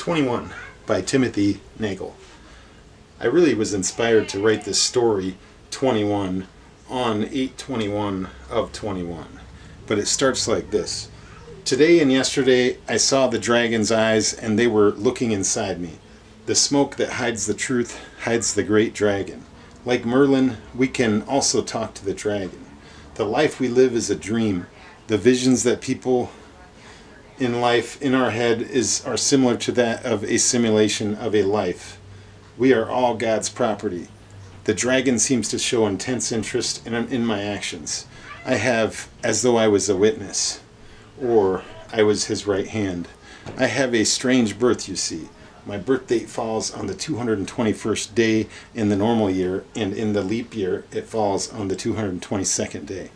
21 by Timothy Nagel. I really was inspired to write this story, 21, on 8/21 of 21. But it starts like this. Today and yesterday I saw the dragon's eyes, and they were looking inside me. The smoke that hides the truth hides the great dragon. Like Merlin, we can also talk to the dragon. The life we live is a dream. The visions that people in life in our head are similar to that of a simulation of a life. We are all God's property. The dragon seems to show intense interest in my actions. I have as though I was a witness, or I was his right hand. I have a strange birth, you see. My birth date falls on the 221st day in the normal year, and in the leap year it falls on the 222nd day.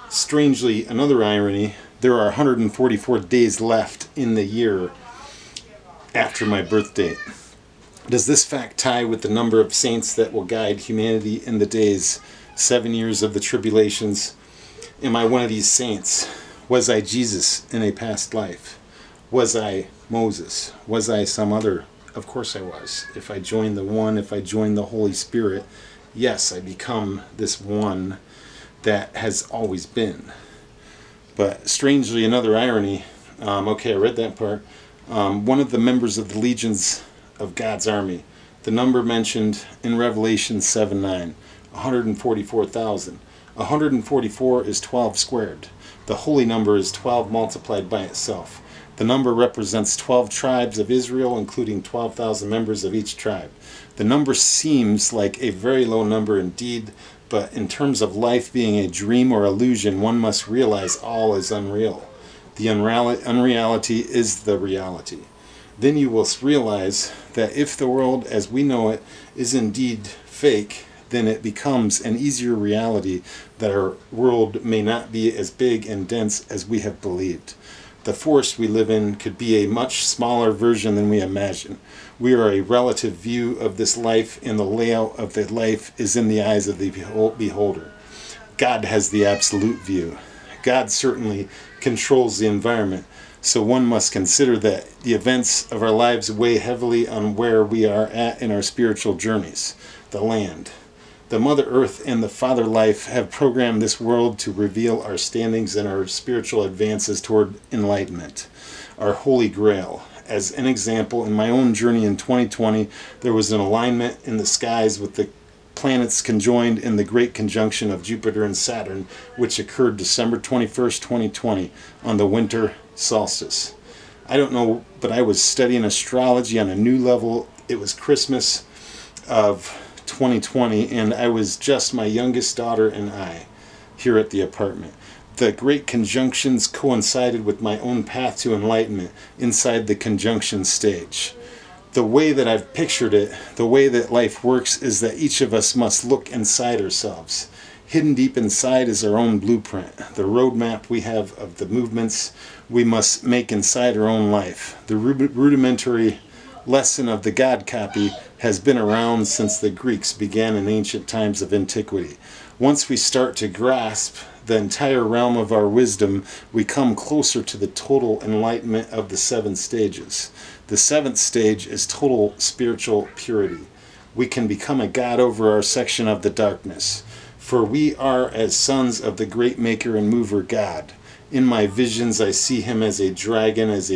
Strangely, another irony, there are 144 days left in the year after my birth date. Does this fact tie with the number of saints that will guide humanity in the days, 7 years of the tribulations? Am I one of these saints? Was I Jesus in a past life? Was I Moses? Was I some other? Of course I was. If I join the one, if I join the Holy Spirit, yes, I become this one that has always been. But strangely, another irony, okay, I read that part, one of the members of the legions of God's army, the number mentioned in Revelation 7:9, 144,000. 144 is 12 squared. The holy number is 12 multiplied by itself. The number represents 12 tribes of Israel, including 12,000 members of each tribe. The number seems like a very low number indeed, but in terms of life being a dream or illusion, one must realize all is unreal. The unreality is the reality. Then you will realize that if the world as we know it is indeed fake, then it becomes an easier reality that our world may not be as big and dense as we have believed. The force we live in could be a much smaller version than we imagine. We are a relative view of this life, and the layout of the life is in the eyes of the beholder. God has the absolute view. God certainly controls the environment, so one must consider that the events of our lives weigh heavily on where we are at in our spiritual journeys. The land, the Mother Earth, and the Father Life have programmed this world to reveal our standings and our spiritual advances toward enlightenment, our Holy Grail. As an example, in my own journey in 2020, there was an alignment in the skies with the planets conjoined in the great conjunction of Jupiter and Saturn, which occurred December 21st, 2020, on the winter solstice. I don't know, but I was studying astrology on a new level. It was Christmas of 2020, and I was just my youngest daughter and I here at the apartment. The great conjunctions coincided with my own path to enlightenment inside the conjunction stage. The way that I've pictured it, the way that life works, is that each of us must look inside ourselves. Hidden deep inside is our own blueprint, the roadmap we have of the movements we must make inside our own life. The rudimentary lesson of the God copy has been around since the Greeks began in ancient times of antiquity. Once we start to grasp the entire realm of our wisdom, we come closer to the total enlightenment of the 7 stages. The 7th stage is total spiritual purity. We can become a God over our section of the darkness, for we are as sons of the great maker and mover God. In my visions I see him as a dragon, as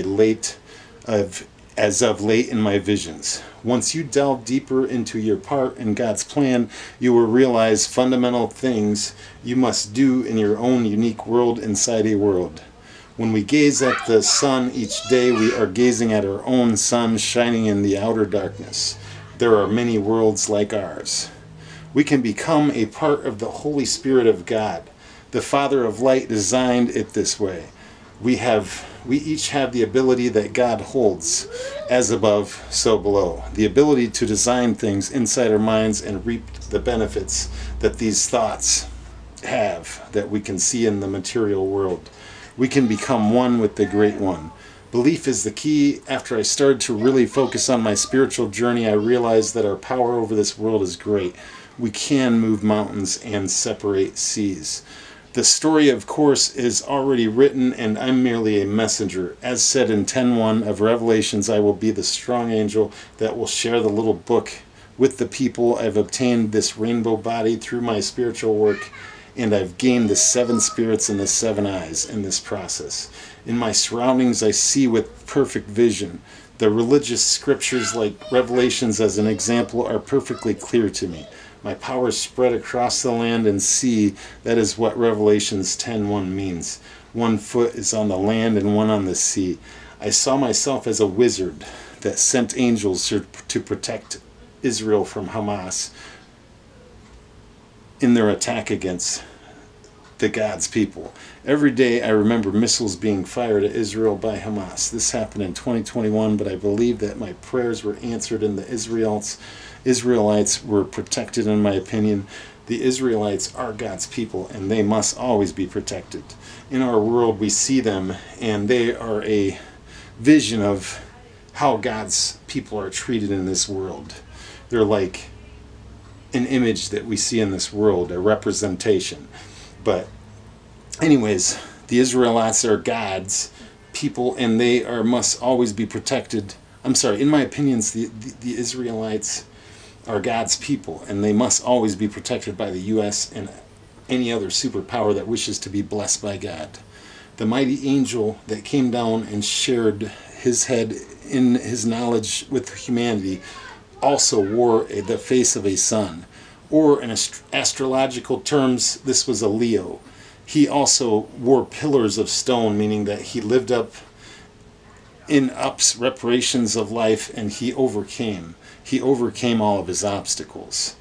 of late in my visions. Once you delve deeper into your part in God's plan, you will realize fundamental things you must do in your own unique world inside a world. When we gaze at the sun each day, we are gazing at our own sun shining in the outer darkness. There are many worlds like ours. We can become a part of the Holy Spirit of God. The Father of Light designed it this way. We each have the ability that God holds, as above, so below. The ability to design things inside our minds and reap the benefits that these thoughts have, that we can see in the material world. We can become one with the Great One. Belief is the key. After I started to really focus on my spiritual journey, I realized that our power over this world is great. We can move mountains and separate seas. The story, of course, is already written, and I'm merely a messenger. As said in 10:1 of Revelations, I will be the strong angel that will share the little book with the people. I've obtained this rainbow body through my spiritual work, and I've gained the 7 spirits and the 7 eyes in this process. In my surroundings, I see with perfect vision. The religious scriptures, like Revelations as an example, are perfectly clear to me. My power is spread across the land and sea. That is what Revelations 10:1 means. 1 foot is on the land and 1 on the sea. I saw myself as a wizard that sent angels to protect Israel from Hamas in their attack against the God's people. Every day I remember missiles being fired at Israel by Hamas. This happened in 2021, but I believe that my prayers were answered and the Israelites were protected, in my opinion. The Israelites are God's people, and they must always be protected. In our world, we see them, and they are a vision of how God's people are treated in this world. They're like an image that we see in this world, a representation. But anyways, the Israelites are God's people, and they must always be protected. I'm sorry, in my opinions, the Israelites are God's people, and they must always be protected by the U.S. and any other superpower that wishes to be blessed by God. The mighty angel that came down and shared his head in his knowledge with humanity also wore the face of a sun, or in astrological terms, this was a Leo. He also wore pillars of stone, meaning that he lived up in ups reparations of life, and he overcame all of his obstacles,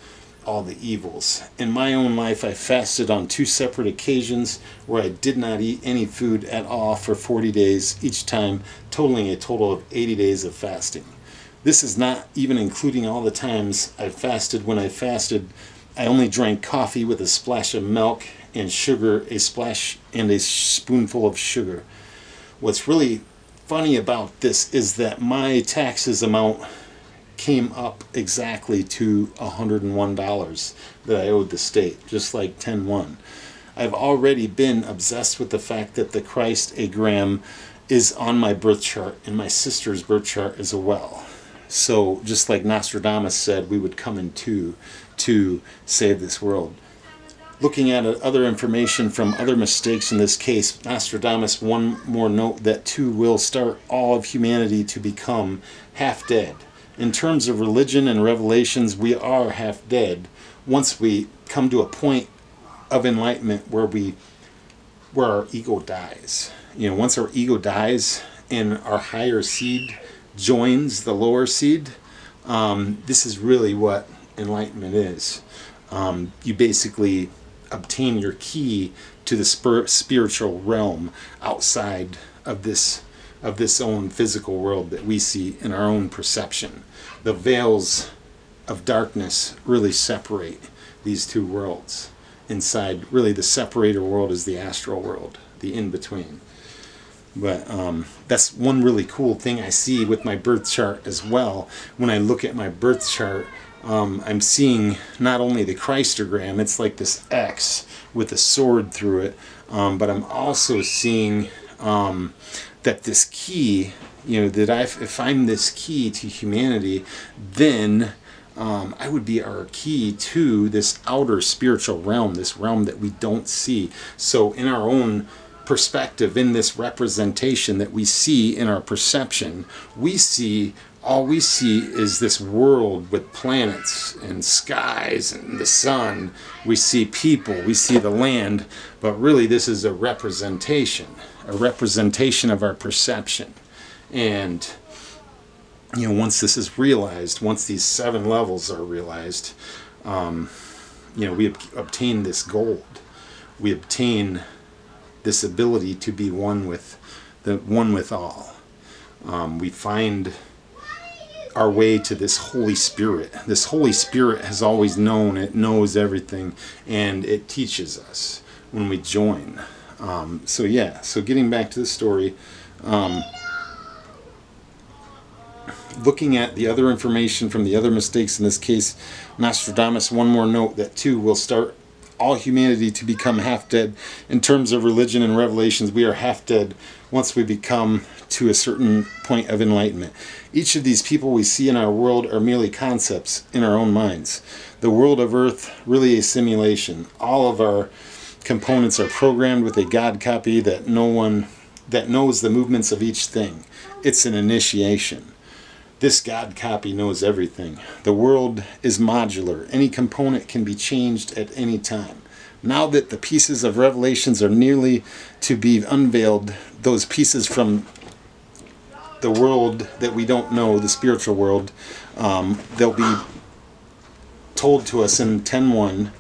all the evils. In my own life, I fasted on 2 separate occasions where I did not eat any food at all for 40 days each time, totaling a total of 80 days of fasting. This is not even including all the times I fasted. When I fasted, I only drank coffee with a splash of milk and sugar, a splash and a spoonful of sugar. What's really funny about this is that my taxes amount came up exactly to $101 that I owed the state, just like 10:1. I've already been obsessed with the fact that the Christ agram is on my birth chart and my sister's birth chart as well. So just like Nostradamus said, we would come in two to save this world. Looking at other information from other mistakes in this case, Nostradamus, one more note, that 2 will start all of humanity to become half dead. In terms of religion and revelations, we are half dead once we come to a point of enlightenment where our ego dies. Once our ego dies and our higher seed joins the lower seed, this is really what enlightenment is. You basically obtain your key to the spiritual realm outside of this own physical world that we see in our own perception. The veils of darkness really separate these 2 worlds. Inside, really, the separator world is the astral world, the in-between. But that's one really cool thing I see with my birth chart as well. When I look at my birth chart, I'm seeing not only the Christogram, it's like this X with a sword through it, but I'm also seeing that this key, that if I'm this key to humanity, then I would be our key to this outer spiritual realm, this realm that we don't see. So in our own perspective, in this representation that we see in our perception, all we see is this world with planets and skies and the sun. We see people, we see the land, but really this is a representation of our perception. And once this is realized, once these 7 levels are realized, we obtain this gold. We obtain this ability to be one with all. We find our way to this Holy Spirit. This Holy Spirit has always known, it knows everything, and it teaches us when we join. So getting back to the story, looking at the other information from the other mistakes in this case, Nostradamus, one more note, that 2 will start all humanity to become half dead. In terms of religion and revelations, we are half dead once we become to a certain point of enlightenment. Each of these people we see in our world are merely concepts in our own minds. The world of Earth, really a simulation. All of our components are programmed with a God copy that knows the movements of each thing. It's an initiation. This God copy knows everything. The world is modular. Any component can be changed at any time. Now that the pieces of revelations are nearly to be unveiled, those pieces from the world that we don't know, the spiritual world, they'll be told to us in 10:1,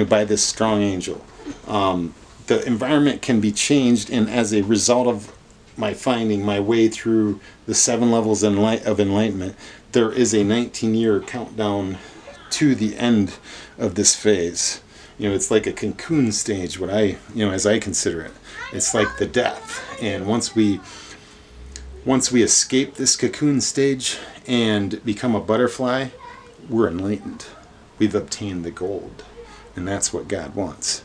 by this strong angel. The environment can be changed, and as a result of my finding my way through the 7 levels of enlightenment, there is a 19-year countdown to the end of this phase. It's like a cocoon stage, as I consider it. It's like the death. And once we escape this cocoon stage and become a butterfly, we're enlightened. We've obtained the gold. And that's what God wants.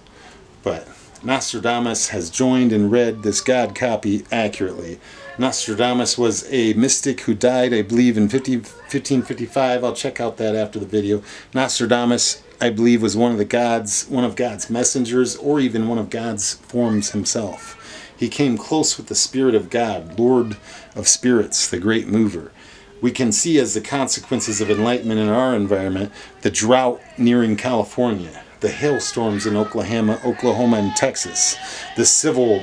But Nostradamus has joined and read this God copy accurately. Nostradamus was a mystic who died, I believe, in 1555. I'll check out that after the video. Nostradamus, I believe, was one of God's messengers, or even one of God's forms himself. He came close with the Spirit of God, Lord of Spirits, the great mover. We can see as the consequences of enlightenment in our environment, the drought nearing California, the hailstorms in Oklahoma and Texas, the civil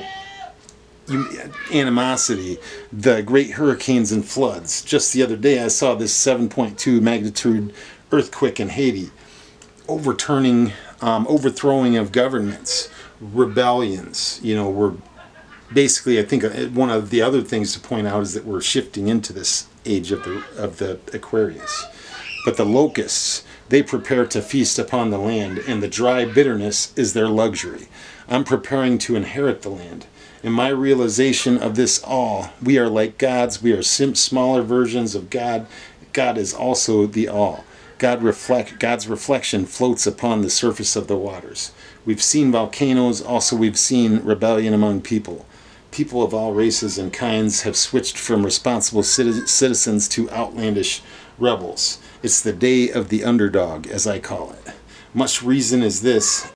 animosity, the great hurricanes and floods. Just the other day I saw this 7.2 magnitude earthquake in Haiti, overthrowing of governments, rebellions. We're basically, I think one of the other things to point out is that we're shifting into this age of the Aquarius. But the locusts, they prepare to feast upon the land, and the dry bitterness is their luxury. I'm preparing to inherit the land. In my realization of this all, we are like gods. We are smaller versions of God. God is also the all. God's reflection floats upon the surface of the waters. We've seen volcanoes. Also, we've seen rebellion among people. People of all races and kinds have switched from responsible citizens to outlandish rebels. It's the day of the underdog, as I call it. Much reason is this